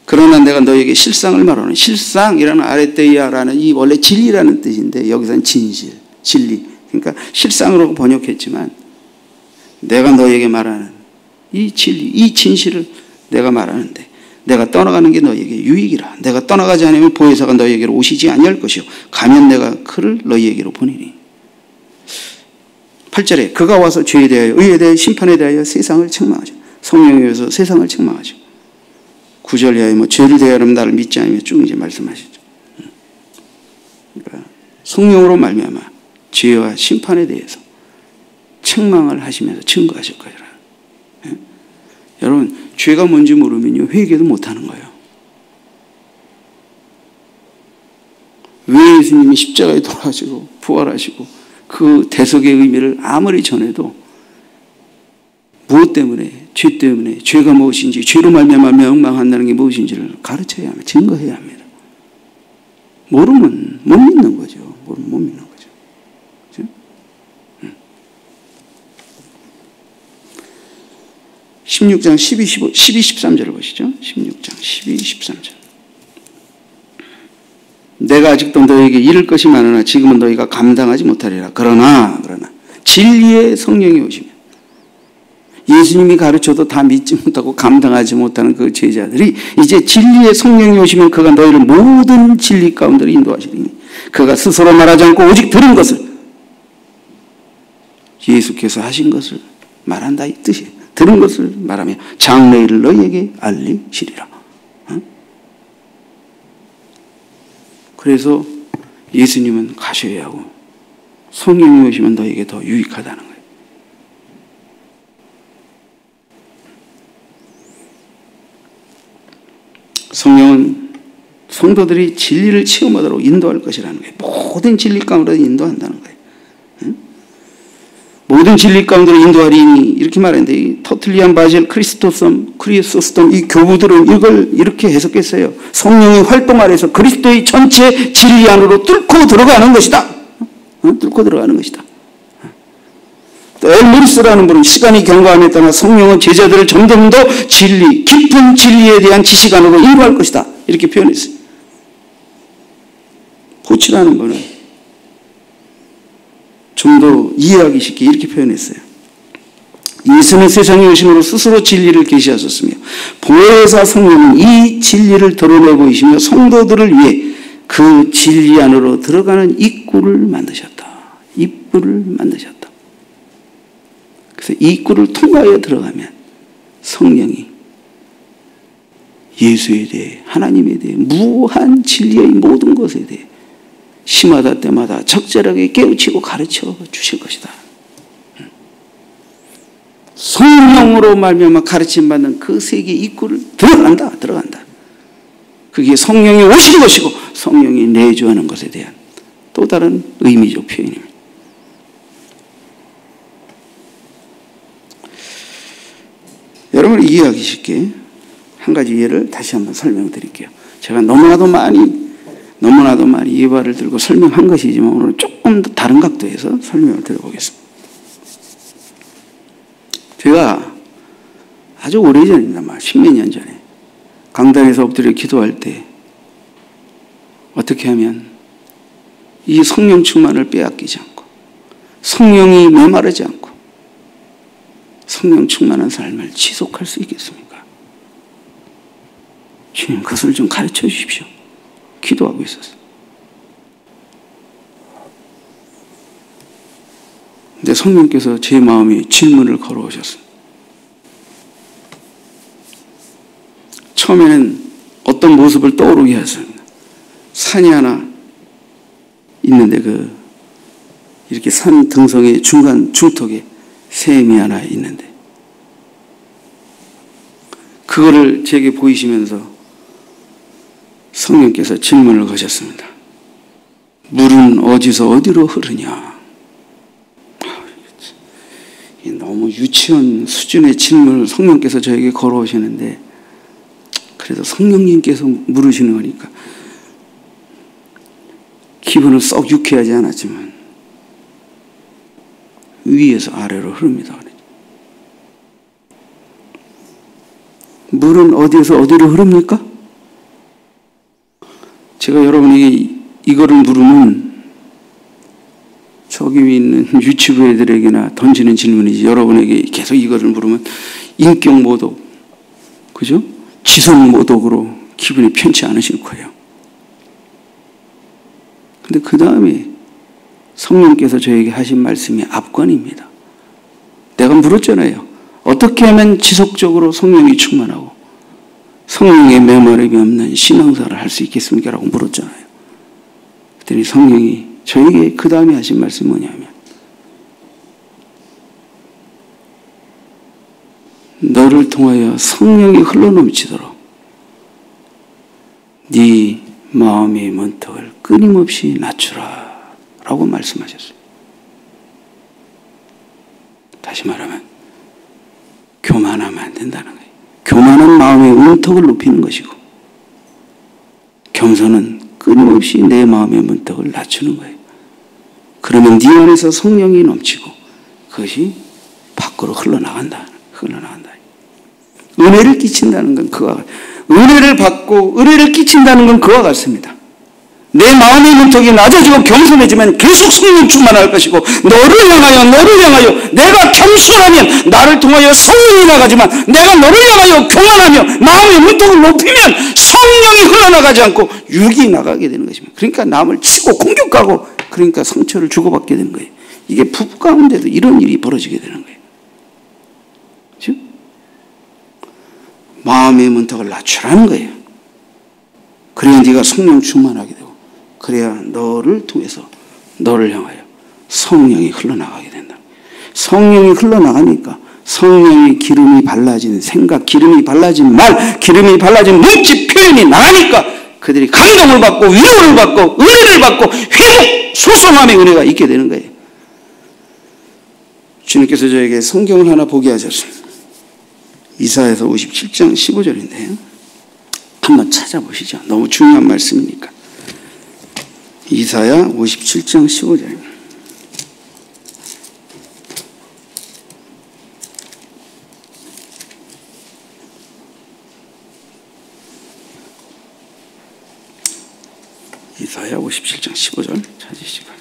그러나 내가 너에게 실상을 말하노니, 실상이라는 아레테이아라는 이 원래 진리라는 뜻인데 여기서는 진실, 진리. 그러니까 실상으로 번역했지만 내가 너에게 말하는 이 진리, 이 진실을 내가 말하는데 내가 떠나가는 게 너희에게 유익이라. 내가 떠나가지 않으면 보혜사가 너희에게로 오시지 아니할 것이요 가면 내가 그를 너희에게로 보내니. 8절에 그가 와서 죄에 대하여 의에 대하여 심판에 대하여 세상을 책망하죠. 성령에 의해서 세상을 책망하죠. 9절 이하에 뭐 죄를 대하여는 나를 믿지 않으며 쭉 이제 말씀하시죠. 그러니까 성령으로 말미암아 죄와 심판에 대해서 책망을 하시면서 증거하실 거예요. 여러분, 죄가 뭔지 모르면요 회개도 못하는 거예요. 왜 예수님이 십자가에 돌아가시고 부활하시고 그 대속의 의미를 아무리 전해도 무엇 때문에, 죄 때문에, 죄가 무엇인지, 죄로 말미암아 멸망한다는 게 무엇인지를 가르쳐야 합니다. 증거해야 합니다. 모르면 못 믿는 거죠. 모르면 못 믿는 거죠. 그렇죠? 16장 12, 13절을 보시죠. 16장 12, 13절. 내가 아직도 너에게 이를 것이 많으나 지금은 너희가 감당하지 못하리라. 그러나 진리의 성령이 오시면 예수님이 가르쳐도 다 믿지 못하고 감당하지 못하는 그 제자들이 이제 진리의 성령이 오시면 그가 너희를 모든 진리 가운데로 인도하시리니 그가 스스로 말하지 않고 오직 들은 것을 예수께서 하신 것을 말한다 이 뜻이에요. 들은 것을 말하며 장래일을 너희에게 알리시리라. 그래서 예수님은 가셔야 하고 성령이 오시면 너희에게 더 유익하다는 거예요. 성령은 성도들이 진리를 체험하도록 인도할 것이라는 거예요. 모든 진리 가운데로 인도한다는 거예요. 모든 진리 가운데로 인도하리니 이렇게 말했는데 터틀리안 바젤 크리스토스톰 이 교부들은 이걸 이렇게 해석했어요. 성령의 활동 아래서 그리스도의 전체 진리 안으로 뚫고 들어가는 것이다. 뚫고 들어가는 것이다. 또 엘리스라는 분은 시간이 경과함에 따라 성령은 제자들을 점점 더 진리, 깊은 진리에 대한 지식 안으로 인도할 것이다. 이렇게 표현했어요. 포치라는 분은 좀 더 이해하기 쉽게 이렇게 표현했어요. 예수는 세상에 오심으로 스스로 진리를 계시하셨으며 보혜사 성령은 이 진리를 드러내 보이시며 성도들을 위해 그 진리 안으로 들어가는 입구를 만드셨다. 입구를 만드셨다. 그래서 이 입구를 통과하여 들어가면 성령이 예수에 대해 하나님에 대해 무한 진리의 모든 것에 대해 시마다 때마다 적절하게 깨우치고 가르쳐 주실 것이다. 성령으로 말미암아 가르침받는 그 세계 입구를 들어간다. 그게 성령이 오신 것이고 성령이 내주하는 것에 대한 또 다른 의미적 표현입니다. 여러분을 이해하기 쉽게 한 가지 예를 다시 한번 설명드릴게요. 제가 너무나도 많이 예화를 들고 설명한 것이지만 오늘 조금 더 다른 각도에서 설명을 드려보겠습니다. 제가 아주 오래전입니다. 10몇 년 전에 강단에서 엎드려 기도할 때 어떻게 하면 이 성령 충만을 빼앗기지 않고 성령이 메마르지 않고 성령 충만한 삶을 지속할 수 있겠습니까? 주님 그것을 좀 가르쳐 주십시오. 기도하고 있었어요. 근데 성령께서 제 마음에 질문을 걸어오셨어요. 처음에는 어떤 모습을 떠오르게 하셨습니다. 산이 하나 있는데 이렇게 산 등성의 중간 중턱에 샘이 하나 있는데 그거를 제게 보이시면서 성령께서 질문을 거셨습니다. 물은 어디서 어디로 흐르냐? 유치원 수준의 질문을 성령께서 저에게 걸어오시는데, 그래도 성령님께서 물으시는 거니까 기분은 썩 유쾌하지 않았지만 위에서 아래로 흐릅니다. 물은 어디에서 어디로 흐릅니까? 제가 여러분에게 이거를 물으면 저기 있는 유치부 애들에게나 던지는 질문이지, 여러분에게 계속 이거를 물으면 인격 모독, 그죠? 지성 모독으로 기분이 편치 않으실 거예요. 근데 그 다음에 성령께서 저에게 하신 말씀이 압권입니다. 내가 물었잖아요. 어떻게 하면 지속적으로 성령이 충만하고 성령의 메마름이 없는 신앙생활을 할 수 있겠습니까? 라고 물었잖아요. 그랬더니 성령이 저에게 그 다음에 하신 말씀이 뭐냐면, 너를 통하여 성령이 흘러넘치도록 네 마음의 문턱을 끊임없이 낮추라 라고 말씀하셨어요. 다시 말하면 교만하면 안 된다는 거예요. 교만한 마음의 문턱을 높이는 것이고, 겸손은 끊임없이 내 마음의 문턱을 낮추는 거예요. 그러면 네 안에서 성령이 넘치고 그것이 밖으로 흘러나간다. 은혜를 끼친다는 건 은혜를 받고 은혜를 끼친다는 건 그와 같습니다. 내 마음의 문턱이 낮아지고 겸손해지면 계속 성령 충만할 것이고, 너를 향하여 내가 겸손하면 나를 통하여 성령이 나가지만, 내가 너를 향하여 교만하며 마음의 문턱을 높이면 성령이 흘러나가지 않고 육이 나가게 되는 것입니다. 그러니까 남을 치고 공격하고, 그러니까 상처를 주고받게 되는 거예요. 이게 부부 가운데도 이런 일이 벌어지게 되는 거예요. 그렇죠? 마음의 문턱을 낮추라는 거예요. 그래야 네가 성령 충만하게 되고, 그래야 너를 통해서 너를 향하여 성령이 흘러나가게 된다. 성령이 흘러나가니까 성령의 기름이 발라진 생각, 기름이 발라진 말, 기름이 발라진 몸짓 표현이 나가니까 그들이 감동을 받고 위로를 받고 은혜를 받고 회복, 소송함의 은혜가 있게 되는 거예요. 주님께서 저에게 성경을 하나 보게 하셨습니다. 이사야서 57장 15절인데요. 한번 찾아보시죠. 너무 중요한 말씀이니까. 이사야 57장 15절입니다. 이사야 57장 15절 찾으시고,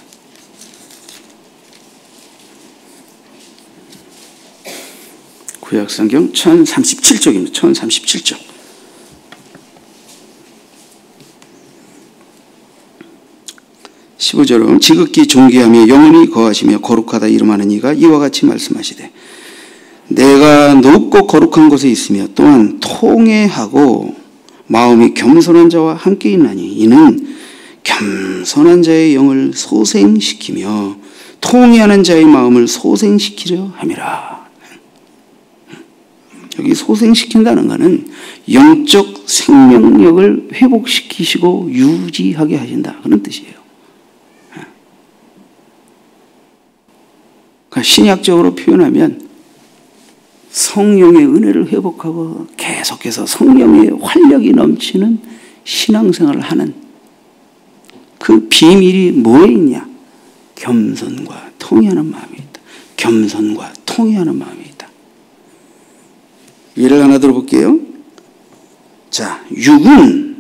구약성경 1037쪽입니다. 1037쪽. 15절은 지극히 존귀하며 영원히 거하시며 거룩하다 이름하는 이가 이와 같이 말씀하시되, 내가 높고 거룩한 곳에 있으며 또한 통회하고 마음이 겸손한 자와 함께 있나니, 이는 겸손한 자의 영을 소생시키며 통회하는 자의 마음을 소생시키려 함이라. 여기 소생시킨다는 것은 영적 생명력을 회복시키시고 유지하게 하신다, 그런 뜻이에요. 그러니까 신약적으로 표현하면 성령의 은혜를 회복하고 계속해서 성령의 활력이 넘치는 신앙생활을 하는 그 비밀이 뭐에 있냐? 겸손과 통회하는 마음이 있다. 겸손과 통회하는 마음이 있다. 예를 하나 들어볼게요. 자, 육은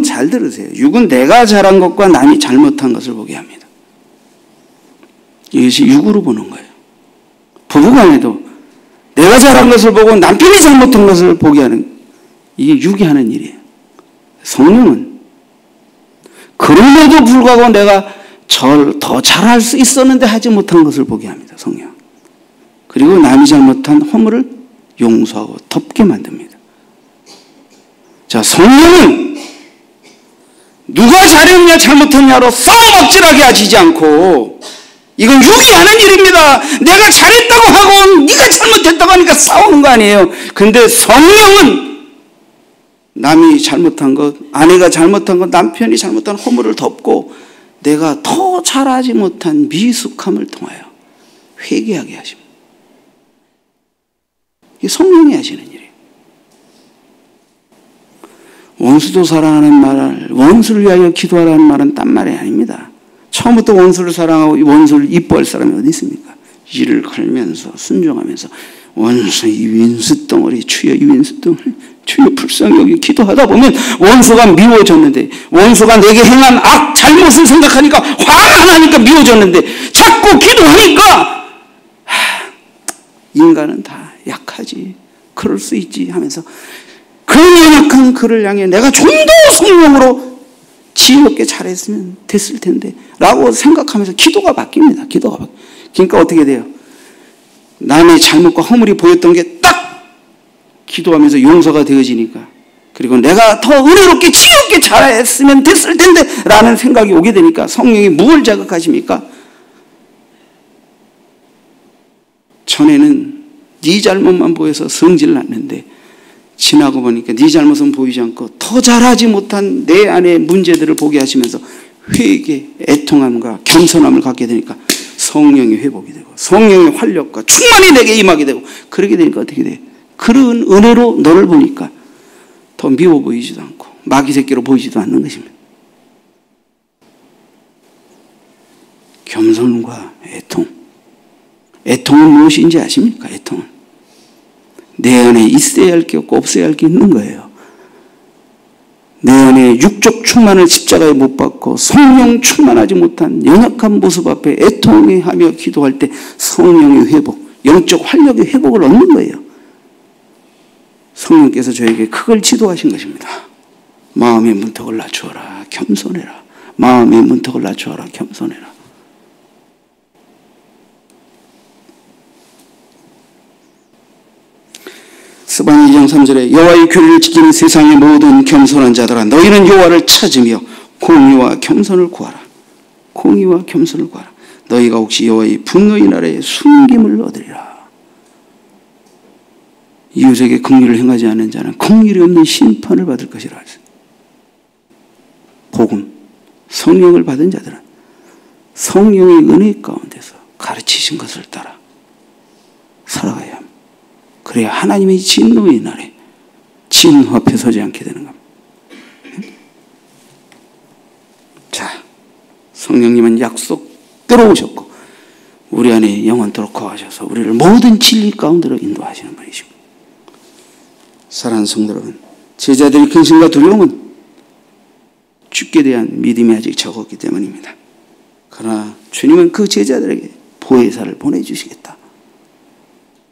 잘 들으세요. 육은 내가 잘한 것과 남이 잘못한 것을 보게 합니다. 이것이 육으로 보는 거예요. 부부간에도 내가 잘한 것을 보고 남편이 잘못한 것을 보게 하는, 이게 육이 하는 일이에요. 성령은 그럼에도 불구하고 내가 더 잘할 수 있었는데 하지 못한 것을 보게 합니다. 성령. 그리고 남이 잘못한 허물을 용서하고 덮게 만듭니다. 자, 성령은 누가 잘했냐 잘못했냐로 싸움박질하게 하시지 않고, 이건 육이 하는 일입니다. 내가 잘했다고 하고 네가 잘못했다고 하니까 싸우는 거 아니에요. 근데 성령은 남이 잘못한 것, 아내가 잘못한 것, 남편이 잘못한 허물을 덮고 내가 더 잘하지 못한 미숙함을 통하여 회개하게 하십니다. 이게 성령이 하시는 일이에요. 원수도 사랑하는 말, 원수를 위하여 기도하라는 말은 딴 말이 아닙니다. 처음부터 원수를 사랑하고 원수를 이뻐할 사람이 어디 있습니까? 이를 걸면서 순종하면서 원수 이 윈수 덩어리 주여 이 윈수 덩어리 주여 불쌍히 여기 기도하다 보면 원수가 미워졌는데 원수가 내게 행한 악 잘못을 생각하니까 화가 나니까 미워졌는데 자꾸 기도하니까 인간은 다 약하지 그럴 수 있지 하면서 그 연약한 그를 향해 내가 좀 더 성령으로 지혜롭게 잘했으면 됐을 텐데 라고 생각하면서 기도가 바뀝니다. 기도가 바뀝니다. 그러니까 어떻게 돼요? 남의 잘못과 허물이 보였던 게 딱 기도하면서 용서가 되어지니까 그리고 내가 더 은혜롭게 지혜롭게 잘했으면 됐을 텐데 라는 생각이 오게 되니까 성령이 무엇을 자극하십니까? 전에는 네 잘못만 보여서 성질을 났는데 지나고 보니까 네 잘못은 보이지 않고 더 잘하지 못한 내 안의 문제들을 보게 하시면서 회개, 애통함과 겸손함을 갖게 되니까 성령이 회복이 되고 성령의 활력과 충만이 내게 임하게 되고 그렇게 되니까 어떻게 돼? 그런 은혜로 너를 보니까 더 미워 보이지도 않고 마귀 새끼로 보이지도 않는 것입니다. 겸손과 애통. 애통은 무엇인지 아십니까? 애통은 내 안에 있어야 할 게 없고 없어야 할 게 있는 거예요. 내 안에 육적 충만을 십자가에 못 받고 성령 충만하지 못한 연약한 모습 앞에 애통하며 기도할 때 성령의 회복, 영적 활력의 회복을 얻는 거예요. 성령께서 저에게 그걸 지도하신 것입니다. 마음의 문턱을 낮추어라, 겸손해라. 마음의 문턱을 낮추어라, 겸손해라. 스바냐 2장 3절에 여호와의 규례를 지키는 세상의 모든 겸손한 자들아 너희는 여호와를 찾으며 공의와 겸손을 구하라. 공의와 겸손을 구하라. 너희가 혹시 여호와의 분노의 날에 숨김을 얻으리라. 이웃에게 긍휼을 행하지 않는 자는 긍휼이 없는 심판을 받을 것이라. 복음, 성령을 받은 자들은 성령의 은혜 가운데서 가르치신 것을 따라 살아가야 합니다. 그래야 하나님의 진노의 날에 진노 앞에 서지 않게 되는 겁니다. 자, 성령님은 약속대로 오셨고 우리 안에 영원토록 거하셔서 우리를 모든 진리 가운데로 인도하시는 분이시고 사랑하는 성도 여러분, 제자들의 근심과 두려움은 죽게 대한 믿음이 아직 적었기 때문입니다. 그러나 주님은 그 제자들에게 보혜사를 보내주시겠다.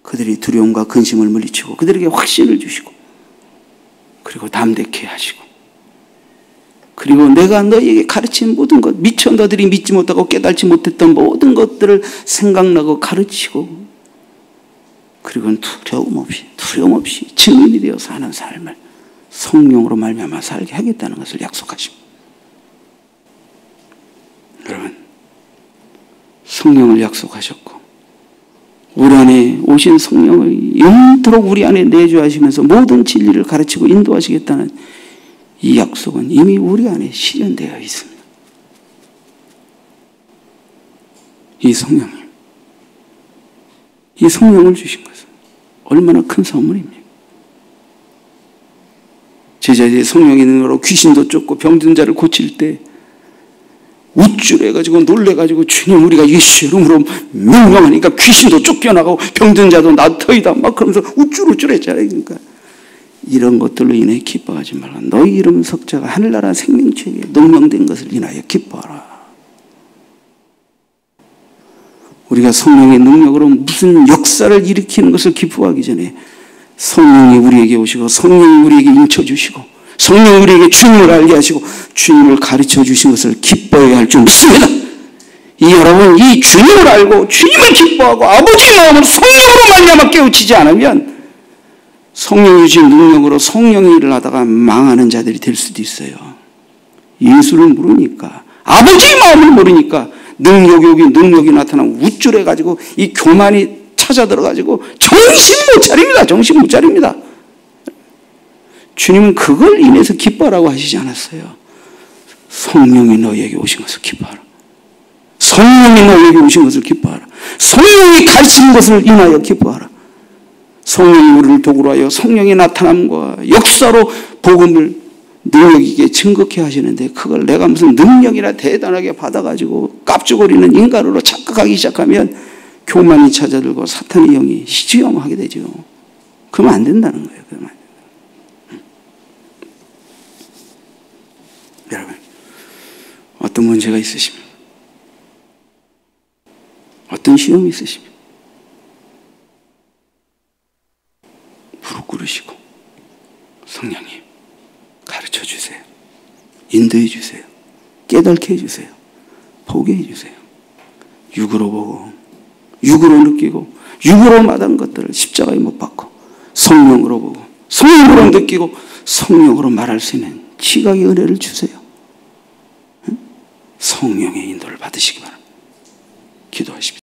그들이 두려움과 근심을 물리치고 그들에게 확신을 주시고 그리고 담대케 하시고 그리고 내가 너희에게 가르친 모든 것 미처 너희들이 믿지 못하고 깨달지 못했던 모든 것들을 생각나고 가르치고 그리고 두려움 없이 증인이 되어 사는 삶을 성령으로 말미암아 살게 하겠다는 것을 약속하십니다. 여러분, 성령을 약속하셨고 우리 안에 오신 성령을 영원토록 우리 안에 내주하시면서 모든 진리를 가르치고 인도하시겠다는 이 약속은 이미 우리 안에 실현되어 있습니다. 이 성령님, 이 성령을 주신 것은 얼마나 큰 선물입니까? 제자들이 성령이 있는 거로 귀신도 쫓고 병든 자를 고칠 때 우쭐해가지고 놀래가지고 주님 우리가 예수 이름으로 명령하니까 귀신도 쫓겨나가고 병든 자도 나터이다 막 그러면서 우쭐우쭐했잖아요. 그러니까 이런 것들로 인해 기뻐하지 말라. 너희 이름 석자가 하늘나라 생명체에 농명된 것을 인하여 기뻐하라. 우리가 성령의 능력으로 무슨 역사를 일으키는 것을 기뻐하기 전에 성령이 우리에게 오시고 성령이 우리에게 인쳐주시고 성령이 우리에게 주님을 알게 하시고 주님을 가르쳐 주신 것을 기뻐해야 할 줄 믿습니다. 여러분, 이 주님을 알고 주님을 기뻐하고 아버지의 마음을 성령으로 말미암아 깨우치지 않으면 성령이 주신 능력으로 성령의 일을 하다가 망하는 자들이 될 수도 있어요. 예수를 모르니까 아버지의 마음을 모르니까 능력이 나타나고 우쭐해가지고 이 교만이 찾아들어가지고 정신 못 차립니다. 주님은 그걸 인해서 기뻐하라고 하시지 않았어요. 성령이 너희에게 오신 것을 기뻐하라. 성령이 너희에게 오신 것을 기뻐하라. 성령이 가르치는 것을 인하여 기뻐하라. 성령이 우리를 도구로 하여 성령의 나타남과 역사로 복음을 능력 있게 증거케 하시는데, 그걸 내가 무슨 능력이나 대단하게 받아가지고 깝죽거리는 인간으로 착각하기 시작하면 교만이 찾아들고 사탄의 영이 시주영하게 되죠. 그러면 안 된다는 거예요. 그러면 안 된다. 여러분, 어떤 문제가 있으십니까? 어떤 시험이 있으십니까? 무릎 꿇으시고 성령님 가르쳐 주세요. 인도해 주세요. 깨닫게 해주세요. 보게 해주세요. 육으로 보고 육으로 느끼고 육으로 마다한 것들을 십자가에 못 박고 성령으로 보고 성령으로 느끼고 성령으로 말할 수 있는 지각의 은혜를 주세요. 성령의 인도를 받으시기 바랍니다. 기도하십시다.